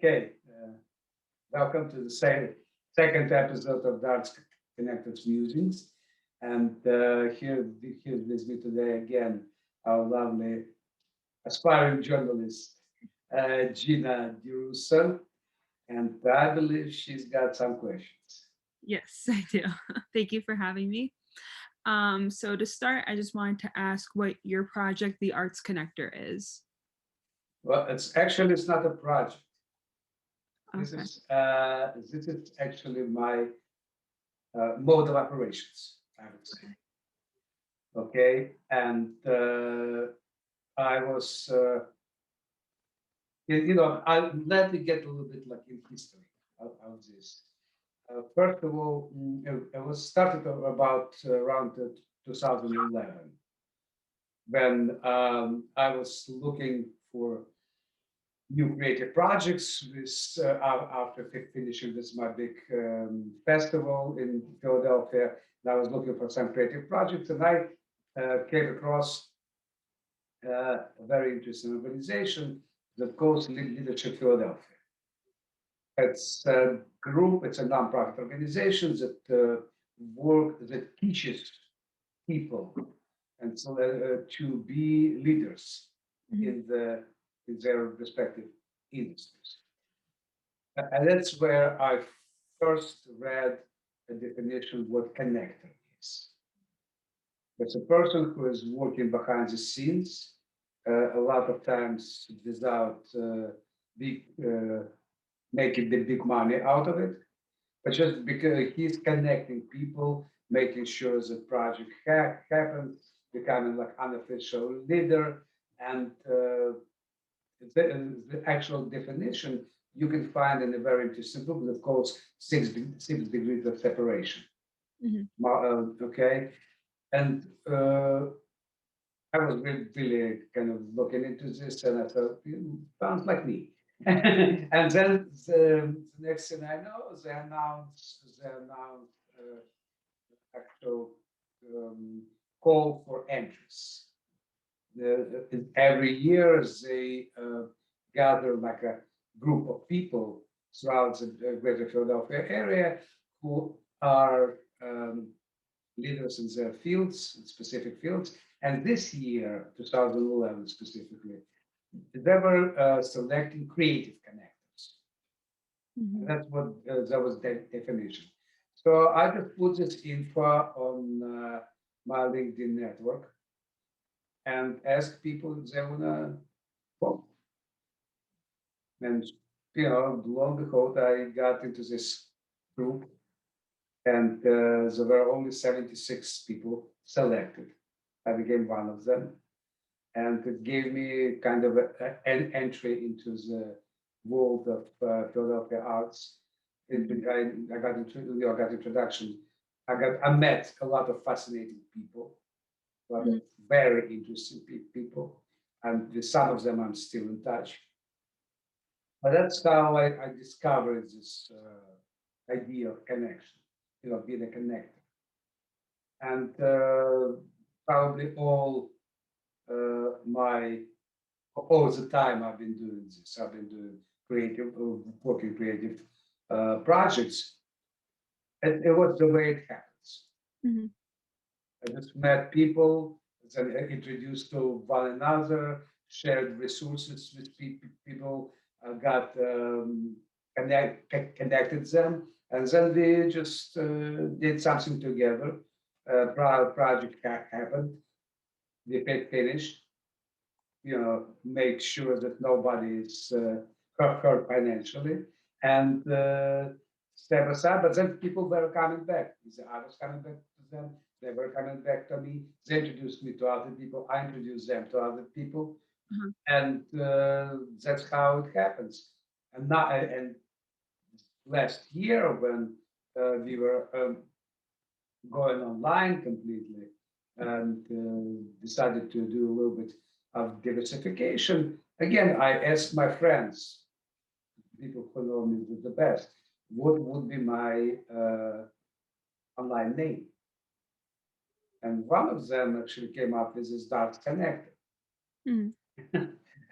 Okay, welcome to the second episode of Darts Connected's Musings. And here with me today again, our lovely aspiring journalist, Gina DiRusso. And I believe she's got some questions. Yes, I do. Thank you for having me. So to start, I just wanted to ask what your project, the Arts Connector, is. Well, it's not a project. This Okay. is this is actually my mode of operations, I would say. Okay, and I was, let me get a little bit like in history of this. First of all, it was started about around 2011 when I was looking for new creative projects with, after finishing this my big festival in Philadelphia. And I was looking for some creative projects, and I came across a very interesting organization that calls Leadership Philadelphia. It's a group, it's a nonprofit organization that that teaches people and so to be leaders Mhm. in their respective industries. And that's where I first read a definition of what connector is. It's a person who is working behind the scenes, a lot of times without big, making the big money out of it, but just because he's connecting people, making sure the project happens, becoming like unofficial leader, and the actual definition you can find in a very interesting book that calls Six Degrees of Separation. Mhm. Okay, and I was really kind of looking into this, and I thought, sounds like me. And then the next thing I know, they announced actual call for entries. Every year they gather like a group of people throughout the Greater Philadelphia area who are leaders in their fields, in specific fields. And this year, 2011 specifically, they were selecting creative connectors. And Mhm. that's what that was the definition. So I just put this info on my LinkedIn network and asked people if they wanna vote. And lo and behold, I got into this group, and there were only 76 people selected. I became one of them, and it gave me kind of an entry into the world of Philadelphia arts. Mhm. I got I got introduction. I met a lot of fascinating people, a lot of Mhm. very interesting people, and with some of them I'm still in touch. But that's how I discovered this idea of connection, being a connector. And probably my all the time I've been doing this. I've been doing working creative projects. It was the way it happens. Mhm. I just met people, then introduced to one another, shared resources with people, got connected them, and then we just did something together. Project happened. We finished. Make sure that nobody is hurt financially, and step aside. But then people were coming back. I was coming back to them. They were coming back to me. They introduced me to other people. I introduced them to other people, Uh-huh. and that's how it happens. And now, and last year when we were going online completely and decided to do a little bit of diversification. Again, I asked my friends, people who know me the best, what would be my online name? And one of them actually came up with this Darts Connector. Mhm.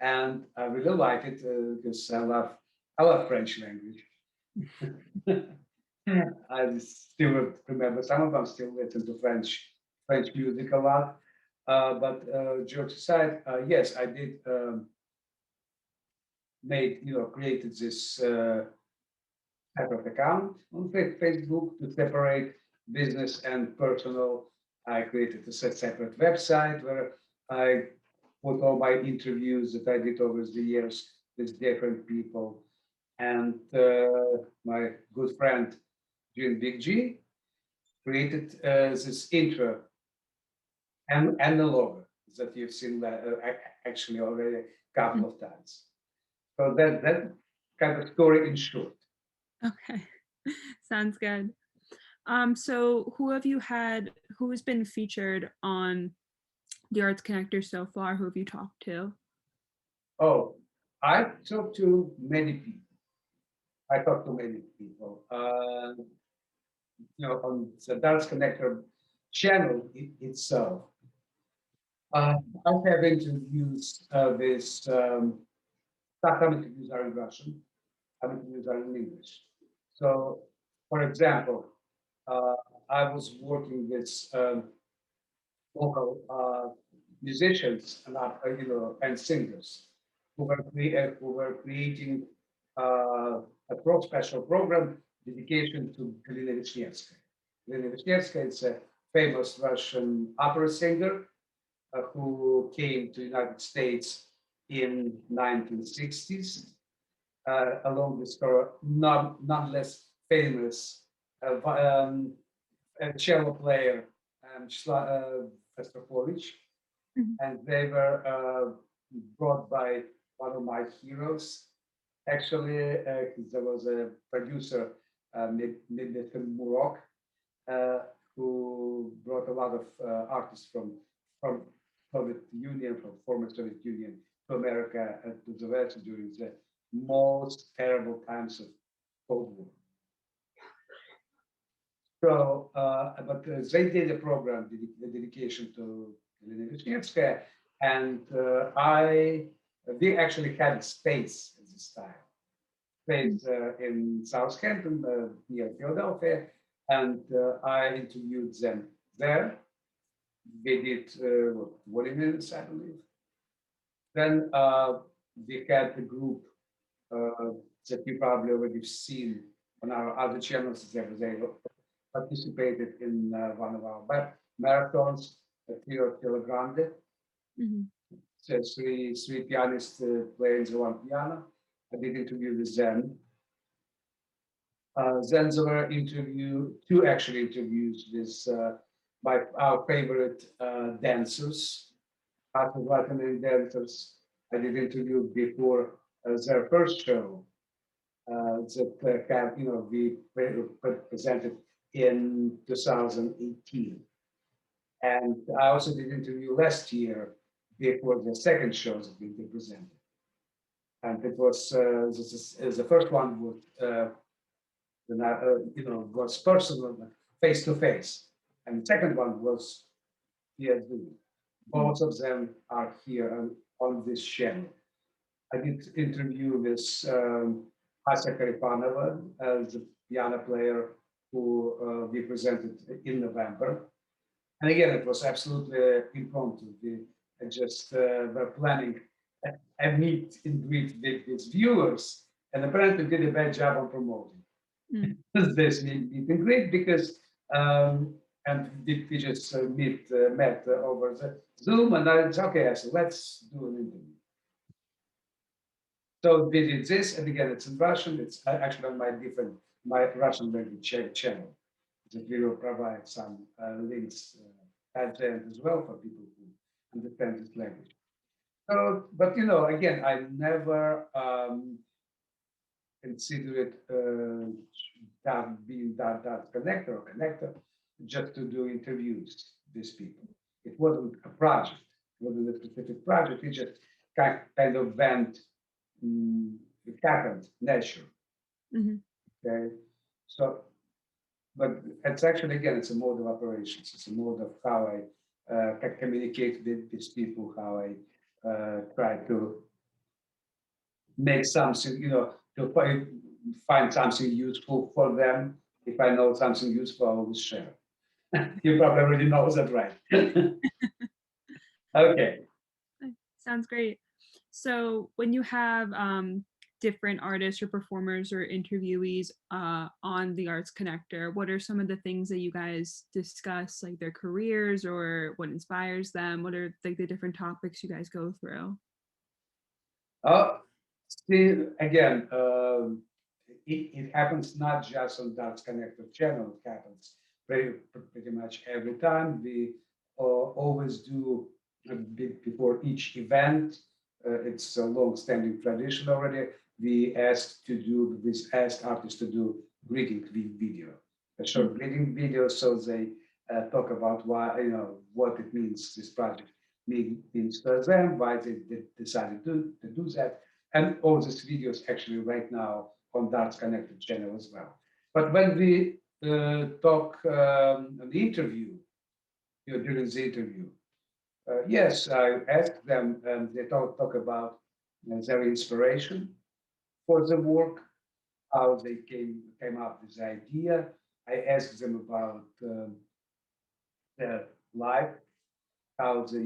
And I really like it because I love I love French language. I still remember some of them. Still listen to French music a lot. But jokes aside, yes, I did created this separate account on Facebook to separate business and personal. I created a separate website where I put all my interviews that I did over the years with different people. And my good friend, Jim Big G, created this intro and the logo that you've seen actually already a couple of times. So that kind of story in short. Okay. Sounds good. So who has been featured on the Arts Connector so far? Who have you talked to? Oh, I talked to many people. I talked to many people. On the Dance Connector channel itself, uh, I have interviews with some interviews are in Russian, some interviews are in English. So, for example, uh, I was working with local musicians and and singers who were creating a special program dedication to Galina Vishnevskaya. Galina Vishnevskaya is a famous Russian opera singer who came to United States in 1960s, along with her none less famous cello player, Rostropovich, Mhm. and they were brought by one of my heroes. Actually, there was a producer, Mr. Murok, uh, who brought a lot of artists from Soviet Union, from former Soviet Union to America and to the West during the most terrible times of Cold War. So, but they did a program, the dedication to Elena Vishnevskaya, and we actually had a space at this time, space in Southampton, near Philadelphia, and I interviewed them there. We did 20 minutes, I believe. Then we had the group that you probably already seen on our other channels. They participated in one of our marathons at Rio Grande. Mhm. So three pianists playing the one piano. I did interview with them. Then there were two actually interviews with our favorite dancers, Latin dancers. I did interview before their first show that have, we presented in 2018. And I also did interview last year before the second shows that we presented. And it was the first one with was personal, face to face, and the second one was via Zoom. Mhm. Both of them are here on this channel. I did interview with Asa Karipanova as a piano player who we presented in November. And again, it was absolutely impromptu. We just were planning a meet and greet with viewers, and apparently did a bad job on promoting Mm. this meet and greet because and we just met over the Zoom, and I said, okay, I said, let's do an interview. So we did this, and again, it's in Russian. It's actually on my Russian language channel. That we will provide some links at the end as well for people who understand this language. So, but again, I never consider it being that connector or connector just to do interviews with people. It wasn't a project. It wasn't a specific project. It just kind of went. It happened naturally. Mhm. Okay, so but it's actually again it's a mode of operations. It's a mode of how I can communicate with people, how I try to make something, to find something useful for them. If I know something useful, I will share. You probably already know that, right? Okay. Sounds great. So when you have different artists or performers or interviewees on the Arts Connector, what are some of the things that you guys discuss, like their careers or what inspires them? What are like the different topics you guys go through? Uh, See, again, it happens not just on Darts Connector channel, it happens pretty much every time. We always do a bit before each event. It's a long-standing tradition already. We asked artists to do greeting video, a short greeting video, so they talk about why, what it means, this project means for them, why they decided to do that. And all these videos actually right now on Darts Connected channel as well. But when we talk on the interview, during the interview, yes, I asked them, and they talk about their inspiration for the work, how they came up with the idea. I asked them about their life, how they,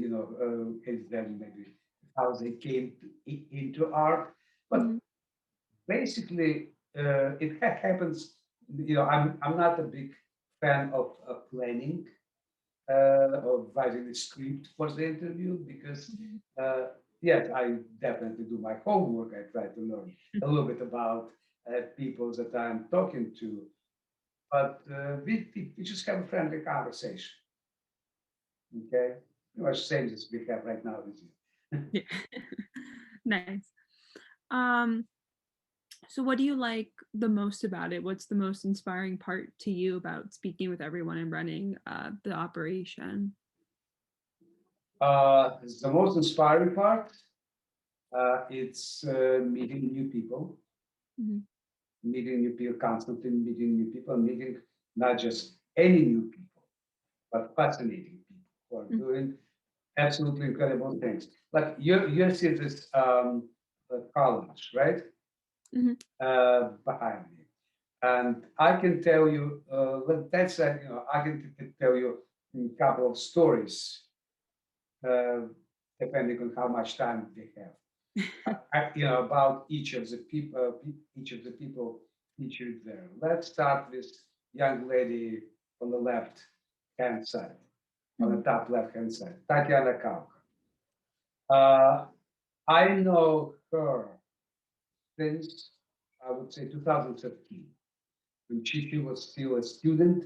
is them maybe how they came into art. But Mhm. basically, it happens. I'm not a big fan of planning or writing a script for the interview because, Mhm. yes, I definitely do my homework. I try to learn a little bit about people that I'm talking to, but we just have a friendly conversation. Okay, pretty much same as we have right now with you. Yeah. Nice. Um, so what do you like the most about it? What's the most inspiring part to you about speaking with everyone and running the operation? The most inspiring part, it's meeting new people, Mhm. constantly meeting new people, meeting not just any new people, but fascinating people who are Mm. doing absolutely incredible things. Like you see this college, right? Mhm. Behind me. And I can tell you, that's I can tell you a couple of stories, uh, depending on how much time we have. About each of the people featured there. Let's start with young lady on the left hand side, on the Mhm. top left hand side, Tatiana Kauka. Uh, I know her since I would say 2013, when she was still a student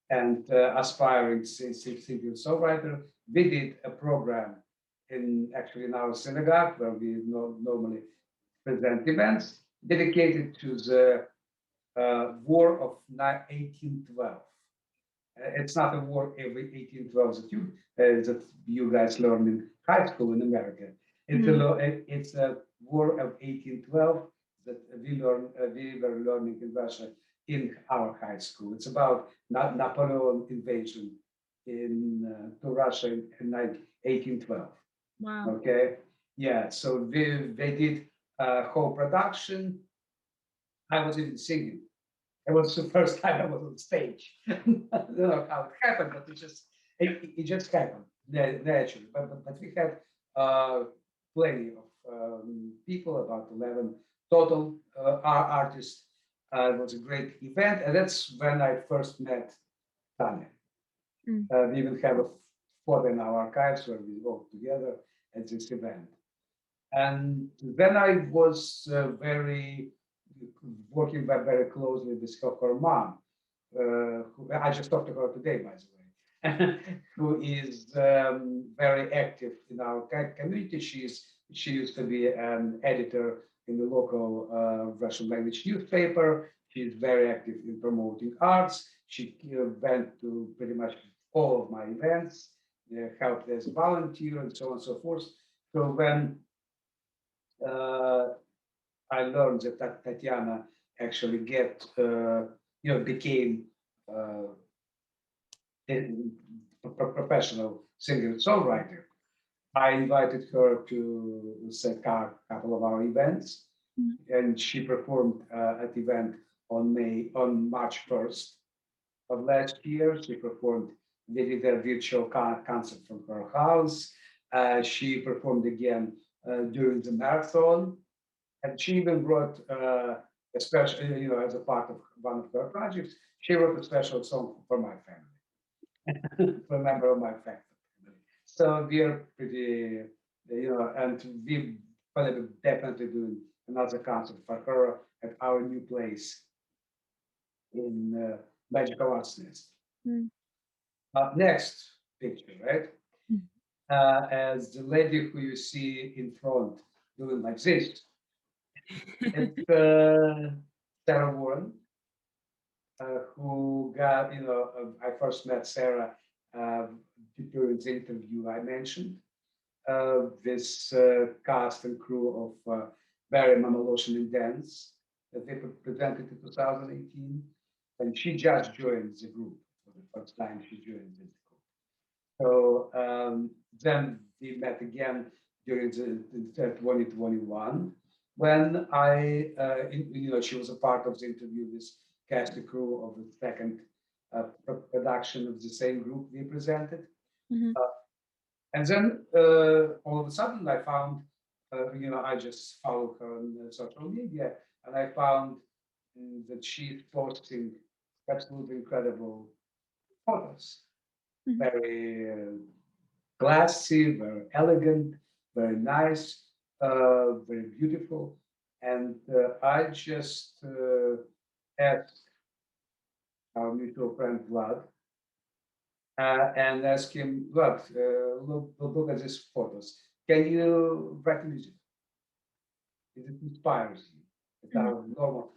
and aspiring singer-songwriter. We did a program in our synagogue where we normally present events dedicated to the War of 1812. It's not a war every 1812 that you guys learned in high school in America. Mhm. It's a war of 1812 that we were learning in Russia in our high school. It's about Napoleon invasion to Russia in 1812. Wow. Okay, yeah. So they did a whole production. I was even singing. It was the first time I was on stage. I don't know how it happened, but it just happened naturally. But we had uh, plenty of people, about 11 total artists. It was a great event, and that's when I first met Tanya. Mm. We even have a photo in our archives where we worked together at this event. And then I was very working very closely with her mom, who I just talked to her today, by the way, who is very active in our community. She used to be an editor in the local Russian language newspaper. She's very active in promoting arts. She went to pretty much all of my events, helped as a volunteer, and so on and so forth. So when uh, I learned that Tatiana actually became uh, a professional singer-songwriter. I invited her to set a couple of our events. Mhm. and she performed at the event on March 1st of last year. She performed. They did a virtual concert from her house. She performed again during the marathon, and she even wrote a special, as a part of one of her projects, she wrote a special song for my family, for a member of my family. So we are pretty, and we will definitely doing another concert for her at our new place in Magical Arts Nest. Mm. Next picture, right? Mm. As the lady who you see in front doing like this, it's Sarah Warren, who got, I first met Sarah uh, during the interview I mentioned. This cast and crew of Barry Mamalotion and Dance that they presented in 2018. And she just joined the group for the first time she joined the group. So then we met again during the 2021 when she was a part of the interview with cast and crew of the second production of the same group we presented. Mhm. And then all of a sudden, I found, I just follow her on social media, and I found that she's posting absolutely incredible photos, Mhm. very classy, very elegant, very nice, very beautiful. And I just asked our mutual friend Vlad and ask him, look at these photos. Can you write music? It inspires you. It's Mhm. our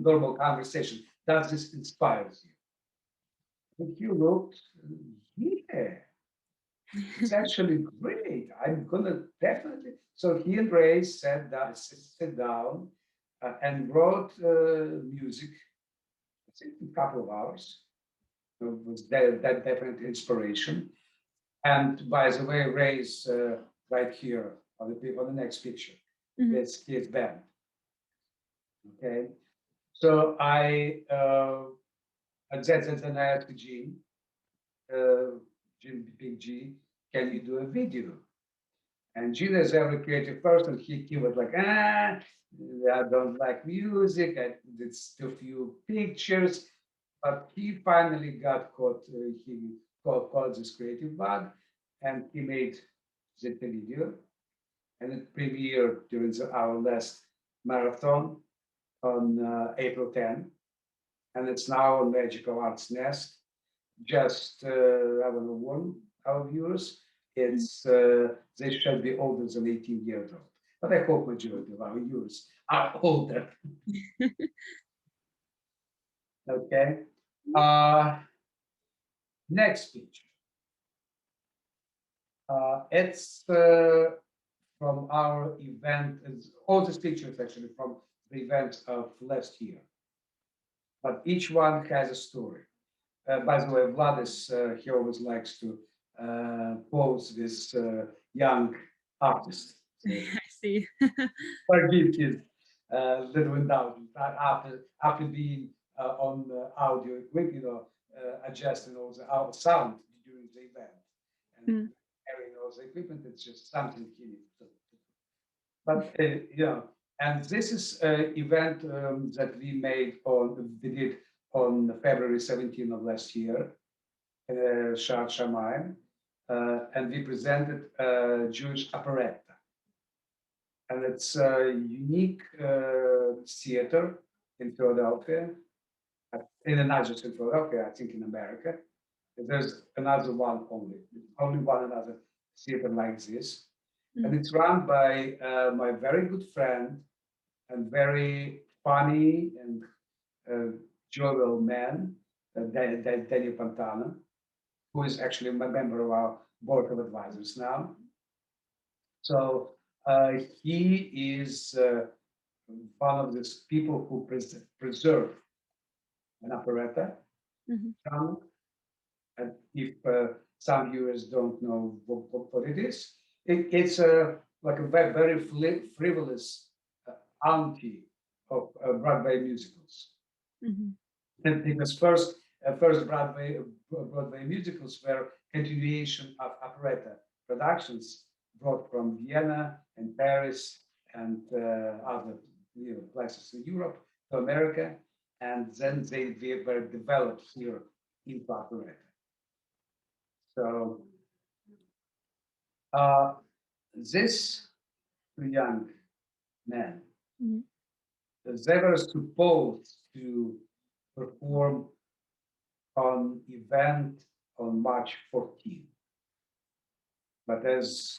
normal conversation. Does this inspires you? And he looked, yeah, it's actually great. I'm gonna definitely. So he and Ray sat down, and wrote music. I think a couple of hours. It was that definite inspiration. And by the way, Ray's right here on the next picture. Mhm. It's his band. Okay. So that's an I asked Gene, Gene Big G, can you do a video? And Gene is every creative person. He was like, I don't like music. I did too few pictures. But he finally got caught. He caught this creative bug, and he made the video, and it premiered during our last marathon on April 10, and it's now on Magical Arts Nest. Just I don't know, 1 hour viewers. It's they should be older than 18 years old, but I hope majority of our viewers are older. Okay. Uh, Next picture. It's from our event. All these pictures actually from the event of last year, but each one has a story. By the way, Vlad is he always likes to pose with young artists. So I see. forgive his little indulgence after being on audio equipment, adjusting all the our sound during the event and Mm. carrying all the equipment. It's just something he needs to. But and this is an event that we did on February 17th of last year, Shah Shamayim, and we presented a Jewish operetta. And it's a unique theater in Philadelphia, not just in Philadelphia, I think in America. There's another one only one another theater like this. And Mm. it's run by my very good friend and very funny and jovial man, Daniel Pantana, who is actually a member of our board of advisors now. So he is one of these people who preserve an operetta Mhm. genre. And if some viewers don't know what it is, it's like a very frivolous auntie of Broadway musicals. Mhm. And because first Broadway musicals were continuation of operetta productions brought from Vienna and Paris and other places in Europe to America, and then they were developed here into operetta. So uh, this two young men, Mhm. they were supposed to perform on event on March 14th. But as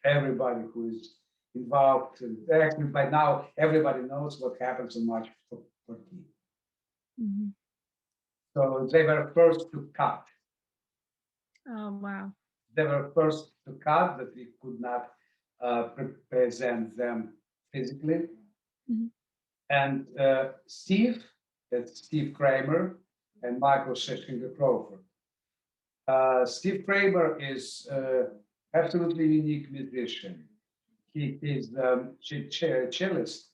everybody who is involved, actually by now, everybody knows what happens on March 14th. Mhm. So they were first to cut. Oh wow. They were first to cut that we could not present them physically. Mhm. And Steve, that's Steve Kramer, and Michael Schichinger Crawford. Steve Kramer is absolutely unique musician. He is the cellist,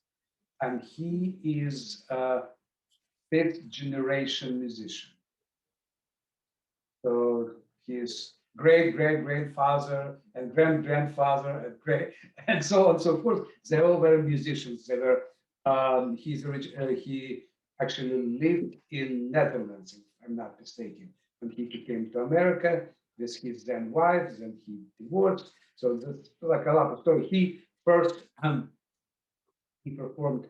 and he is a fifth generation musician. So his great great grandfather and grand grandfather and great and so on and so forth. They all were musicians. They were. He actually lived in Netherlands, if I'm not mistaken, when he came to America with his then wife. Then he divorced. So that's like a lot of story. He first he performed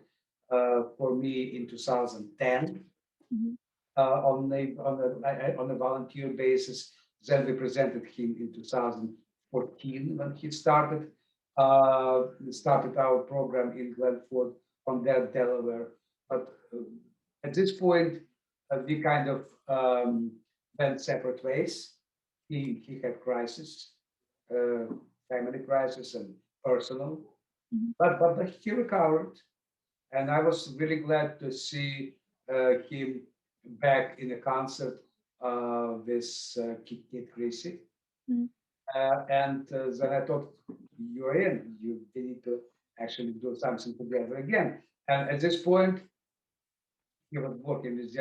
for me in 2010 Mhm. on a volunteer basis. Then we presented him in 2014 when he started our program in Glenford on that Delaware. But at this point, we kind of went separate ways. He had crisis, uh, family crisis and personal, Mhm. but he recovered, and I was really glad to see him back in a concert with Kid Chrissy. Mhm. And then I thought, you're in. You need to actually do something together again. And at this point, he was working with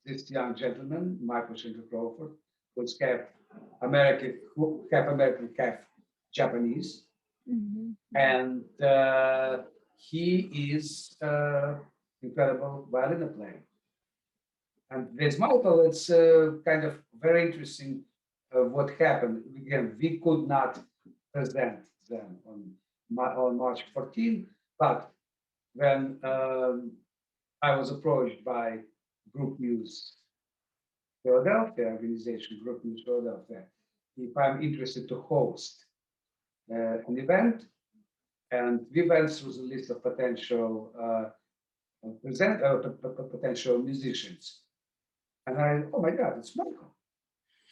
this young gentleman, Michael Schenker Crawford, who's half American, half Japanese, Mhm. and he is incredible violin player. And with Michael, it's kind of very interesting what happened. Again, we could not present them on March 14, but when I was approached by Group News Philadelphia organization, Group News Philadelphia, if I'm interested to host an event, and we went through the list of potential potential musicians. And oh my God, it's Michael.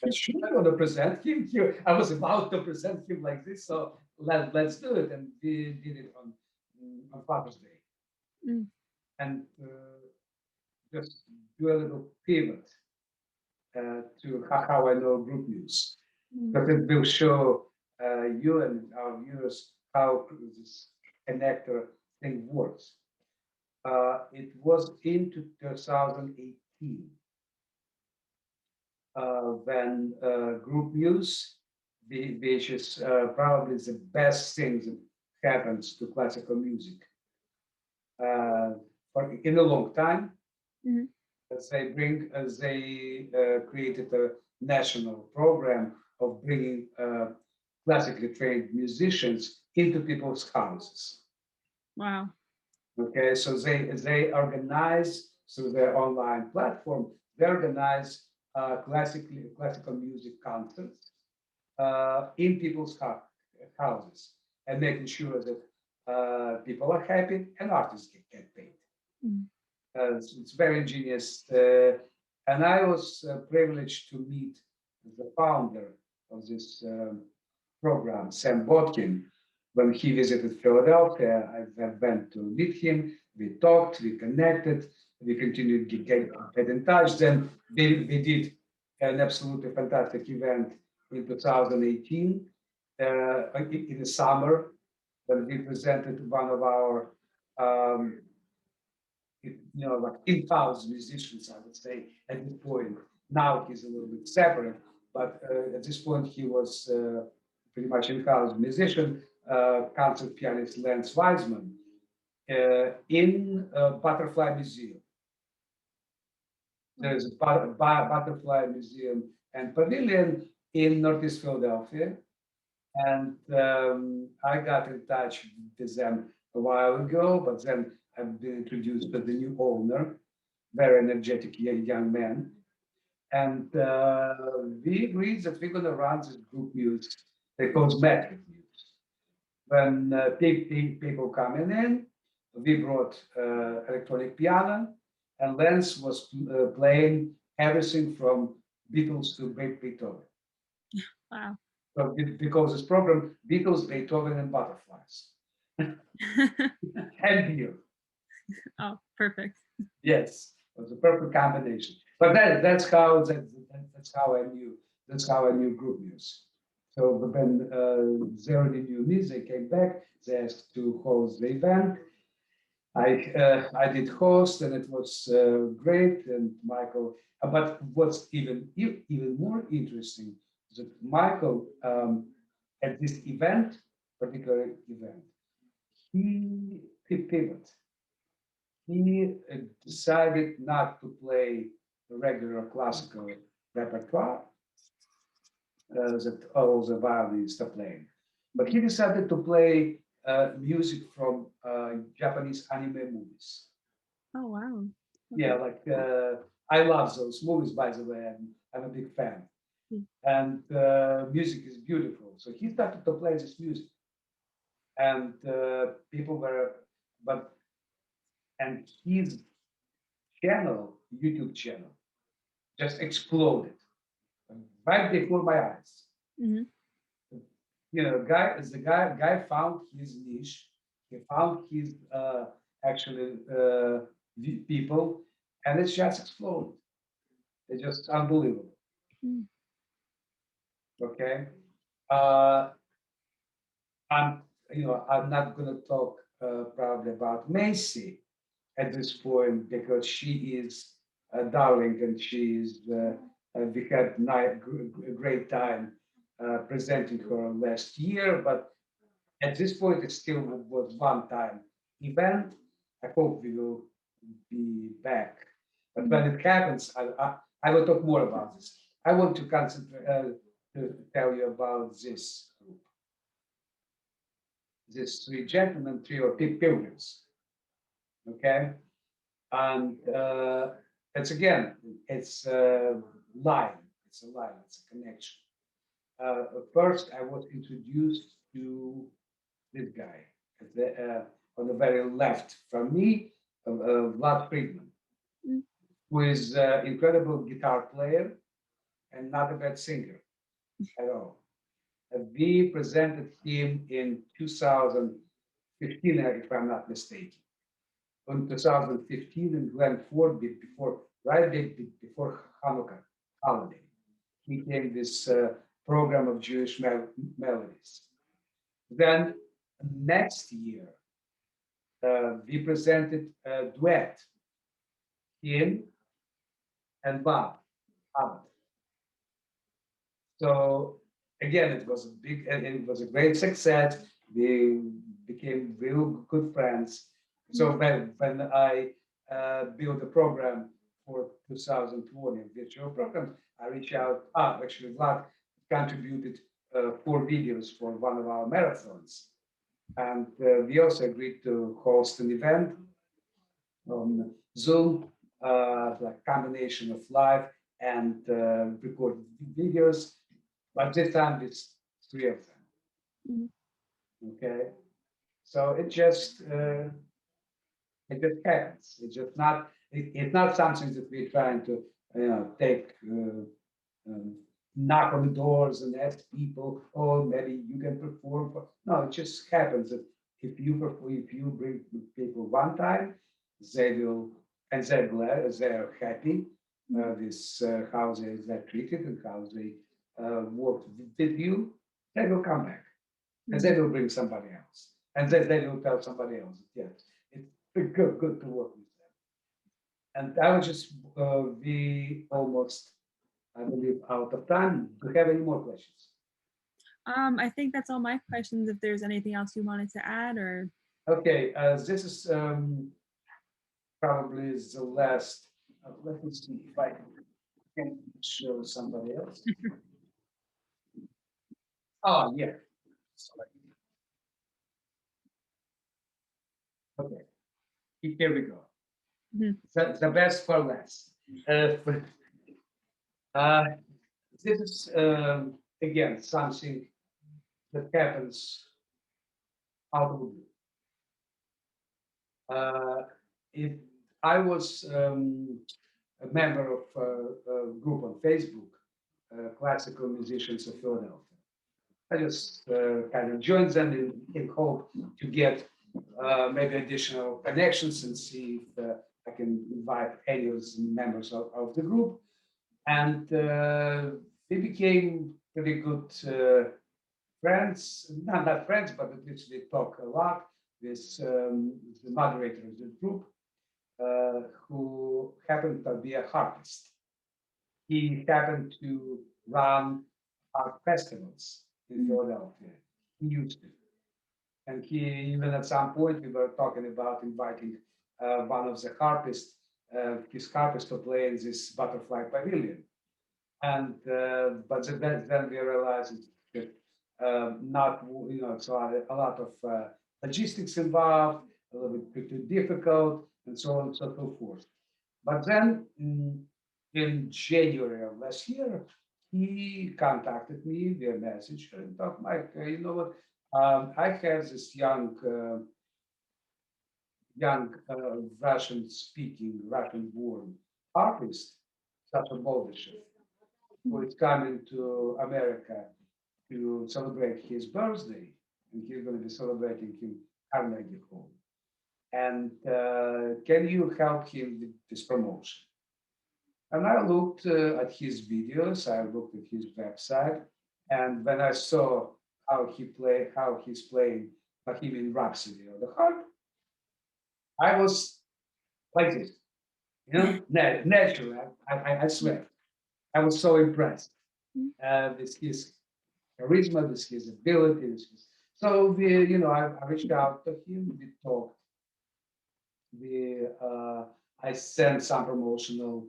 That's sure I want to present him here. I was about to present him like this, so let's do it. And we did it on Father's Day. Mm. And just do a little pivot to how I know group news. Mm. Because it will show you and our viewers how this connector thing works. It was in 2018 when group news, which is probably the best thing that happens to classical music for in a long time. Mhm. As they created a national program of bringing classically trained musicians into people's houses. Wow. Okay, so they organize through their online platform. They organize classical music concerts in people's houses and making sure that people are happy and artists get paid. Mm. It's very ingenious. And I was privileged to meet the founder of this program, Sam Botkin, when he visited Philadelphia. I went to meet him. We talked, we connected, we continued to get in touch. Then we did an absolutely fantastic event in 2018 in the summer when we presented one of our um, like in-house musicians, I would say, at this point. Now he's a little bit separate, but at this point he was pretty much in-house musician, concert pianist Lance Weisman in Butterfly Museum. There is a butterfly museum and pavilion in Northeast Philadelphia. And I got in touch with them a while ago, but then I've been introduced to the new owner, very energetic young man. And we agreed that we're going to run this group music, they call it metric music. When people coming in, we brought electronic piano, and Lance was playing everything from Beatles to Beethoven. Wow. So because this program, Beatles, Beethoven, and butterflies, and beer. Oh, perfect. Yes, it was a perfect combination. But that's how I knew group music. So when they already knew me, they came back. They asked to host the event. I did host, and it was great. And Michael, but what's even more interesting is that Michael at this event, particular event, he pivoted. He decided not to play the regular classical repertoire that all the violinists are playing, but he decided to play music from Japanese anime movies. Oh, wow. Yeah, like I love those movies, by the way. I'm a big fan, and music is beautiful. So he started to play this music, and people were, but and his channel, YouTube channel, just exploded right before my eyes. Mm-hmm. Guy found his niche. He found his actually people, and it's just exploded. It's just unbelievable. Mm-hmm. Okay, I'm I'm not going to talk probably about Macy at this point because she is a darling and she is. We had a great time presenting her last year, but at this point, it still was one-time event. I hope we will be back. But when it happens, I will talk more about this. I want to concentrate to tell you about this group, this three gentlemen trio, pilgrims. Okay, and it's again, it's a line. It's a line. It's a connection. First, I was introduced to this guy on the very left from me, Vlad Friedman, who is an incredible guitar player and not a bad singer at all. We presented him in 2015, if I'm not mistaken. In 2015 in Glen Ford, before Hanukkah holiday, he came this program of Jewish melodies. Then next year, we presented a duet, him and Bob Abbott. So again, it was a great success. We became real good friends. So when I built a program for 2020, virtual program, I reached out. Actually, Vlad contributed 4 videos for one of our marathons, and we also agreed to host an event on Zoom, like combination of live and recorded videos, but this time it's 3 of them. Okay, so it just happens. It's not something that we're trying to take knock on the doors and ask people, oh, maybe you can perform. No, it just happens that if you bring people one time, they will, and they're glad, they're happy with how they're treated and how they work with you, they will come back and they will bring somebody else. And then they will tell somebody else. Yes, good to work with them. And I will just be almost, I believe, out of time. Do you have any more questions? I think that's all my questions. If there's anything else you wanted to add, or Okay, this is probably the last. Let me see if I can show somebody else. Oh, yeah. Sorry. Okay, here we go. Mhm. The best for last. Uh, this is again something that happens out of the blue. Uh, if I was a member of a group on Facebook, Classical Musicians of Philadelphia. I just kind of joined them in hope to get maybe additional connections and see if I can invite any of the members of the group. And we became pretty good friends, not friends, but at least we talk a lot with the moderator of the group, who happened to be a harpist. He happened to run art festivals in Mhm. Philadelphia. He used to. And he, even at some point, we were talking about inviting one of the harpists, his harpist to play in this butterfly pavilion. And but then we realized that not, so a lot of logistics involved, a little bit too difficult, and so on and so forth. But then in January of last year, he contacted me via message and thought, Mike, you know what? I have this young Russian-speaking, Russian-born artist, Sasha Boldyshev, who is coming to America to celebrate his birthday, and he's going to be celebrating in Carnegie Hall. And can you help him with this promotion? And I looked at his videos, I looked at his website, and when I saw how he's playing Bohemian Rhapsody on the harp, I was like this, naturally. I swear, I was so impressed with his charisma, with his ability. So I reached out to him. We talked. I sent some promotional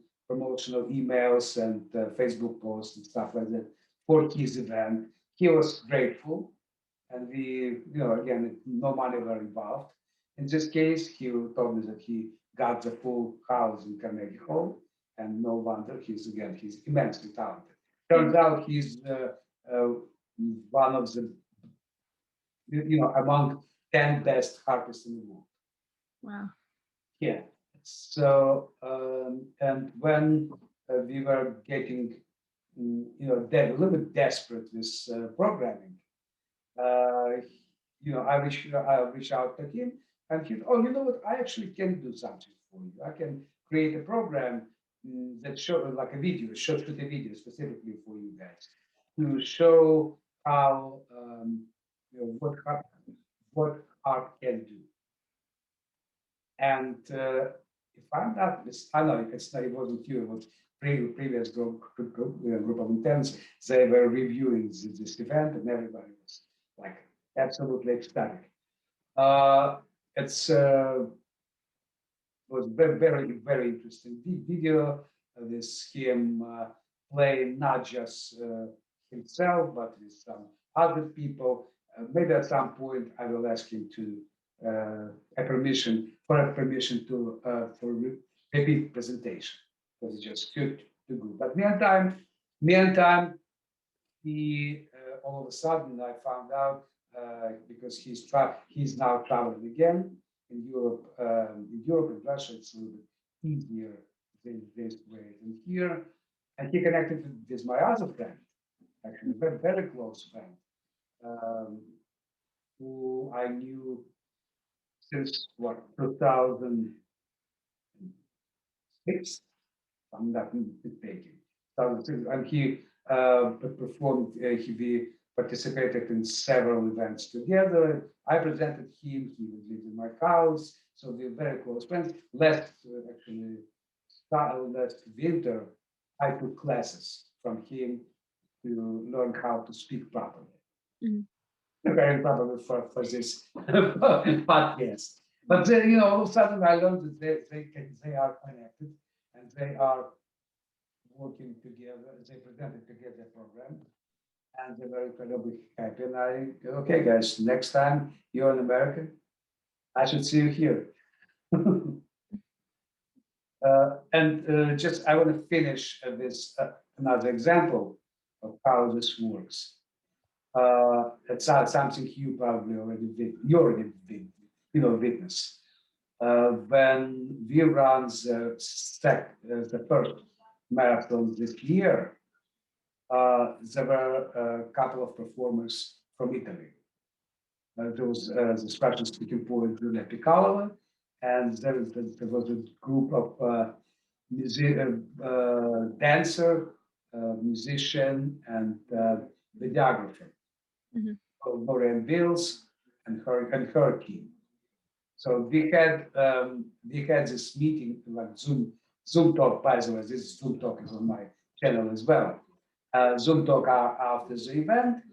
emails and Facebook posts and stuff like that for his event. He was grateful, and again, no money were involved. In this case, he told me that he got the full house in Carnegie Hall, and no wonder he's immensely talented. Turns out he's uh, one of the among 10 best harpists in the world. Wow. Yeah. So, and when we were getting, a little bit desperate with programming, uh, I reached out to him, and oh, you know what? I actually can do something for you. I can create a program that show like a video, shoot a video specifically for you guys to show how what art can do. And if I'm not, I know it's not, it wasn't you, it was previous group of interns. They were reviewing this event, and everybody was like absolutely ecstatic. Uh, it's was very, very, very interesting video with him playing not just himself, but with some other people. Maybe at some point I will ask him to a permission to for repeat presentation because it's just too good. But meantime, he all of a sudden I found out because he's now traveling again in Europe. In Europe and Russia, it's a little bit easier this way than here. And he connected with my other friend, actually a very, very close friend, um, who I knew since what 2006. I'm not mistaken. 2006, and he performed. He participated in several events together. I presented him. He would live in my house, So we're very close friends. Last winter, I took classes from him to learn how to speak properly. Mhm. Very probably for this podcast. But then, you know, all of a sudden I learned that they are connected and they are working together. They presented together a program and they're very incredibly happy. And I go, okay, guys, next time you're in America, I should see you here. And just I want to finish with another example of how this works. It's something you probably already did. You already did, you know, witness. When we ran the first marathon this year, there were a couple of performers from Italy. There was the Russian-speaking poet Julia Picalova, and there was a group of dancer, musician, and videographer, Mhm. Lauren Bills and her team. So we had this meeting like Zoom talk. By the way, this Zoom talk is on my channel as well. Zoom talk after the event,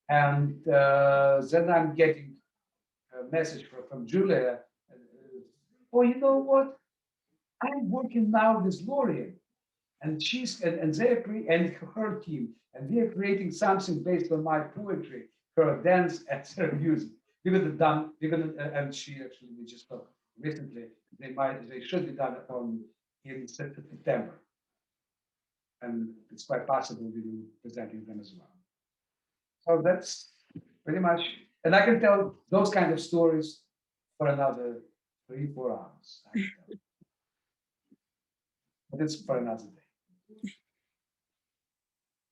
and then I'm getting a message from Julia. Oh, you know what? I'm working now with Lorian, and and her team, and they're creating something based on my poetry, her dance and her music. And she actually we just talked recently. They should be done in September, and it's quite possible we will be presenting them as well. So that's pretty much, and I can tell those kind of stories for another 3 4 hours. I can tell, but it's for another day.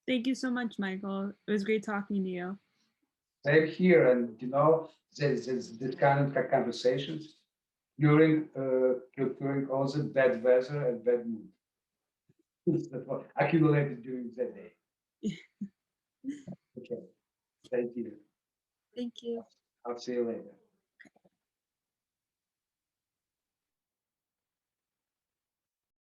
Thank you so much, Michael. It was great talking to you. Same here, and you know, there's this kind of conversations during all the bad weather and bad mood that were accumulated during that day. Okay, thank you. Thank you. I'll see you later.